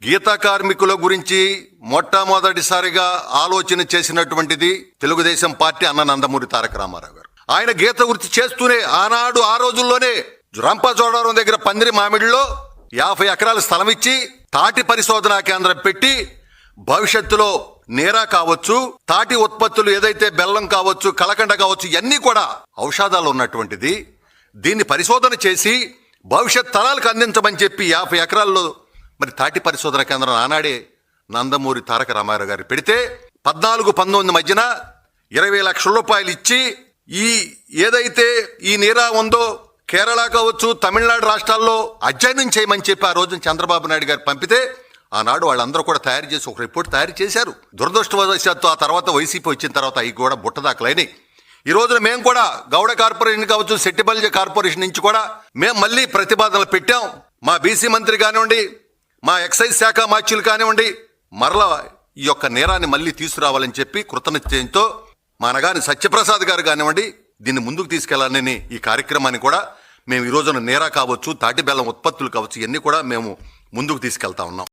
గీత కార్మికుల గురించి మొట్టమొదటిసారిగా ఆలోచన చేసినటువంటిది తెలుగుదేశం పార్టీ అన్న నందమూరి తారక రామారావు గారు. ఆయన గీత వృత్తి చేస్తూనే ఆనాడు ఆ రోజుల్లోనే రంపచోడవరం దగ్గర పందిరి మామిడిలో 50 ఎకరాల స్థలం ఇచ్చి తాటి పరిశోధనా కేంద్రం పెట్టి భవిష్యత్తులో నీరా కావచ్చు, తాటి ఉత్పత్తులు ఏదైతే బెల్లం కావచ్చు, కలకండ కావచ్చు, ఇవన్నీ కూడా ఔషధాలు ఉన్నటువంటిది. దీన్ని పరిశోధన చేసి భవిష్యత్ తరాలకు అందించమని చెప్పి 50 ఎకరాల్లో మరి తాటి పరిశోధన కేంద్రం ఆనాడే నందమూరి తారక రామారావు గారు పెడితే 14-19 మధ్యన 20 లక్షల రూపాయలు ఇచ్చి ఏదైతే ఈ నీరా ఉందో కేరళ కావచ్చు, తమిళనాడు రాష్ట్రాల్లో అధ్యయనం చేయమని చెప్పి ఆ రోజున చంద్రబాబు నాయుడు గారు పంపితే ఆనాడు వాళ్ళందరూ కూడా తయారు చేసి ఒక రిపోర్ట్ తయారు చేశారు. దురదృష్టవశాత్తు ఆ తర్వాత వైసీపీ వచ్చిన తర్వాత అవి కూడా బుట్టదాఖలైనాయి. ఈ రోజున మేము కూడా గౌడ కార్పొరేషన్ కావచ్చు, సెట్టిబల్జ కార్పొరేషన్ నుంచి కూడా మేము మళ్ళీ ప్రతిపాదనలు పెట్టాం. మా బీసీ మంత్రి కానివ్వండి, మా ఎక్సైజ్ శాఖ మార్చులు కానివ్వండి, మరలా ఈ యొక్క నేరాన్ని మళ్ళీ తీసుకురావాలని చెప్పి కృతనిశ్చయంతో మా అనగాని సత్యప్రసాద్ గారు కానివ్వండి దీన్ని ముందుకు తీసుకెళ్లాలని ఈ కార్యక్రమాన్ని కూడా మేము ఈ రోజున నేరా కావచ్చు, తాటి బెల్లం ఉత్పత్తులు కావచ్చు, ఇవన్నీ కూడా మేము ముందుకు తీసుకెళ్తా ఉన్నాం.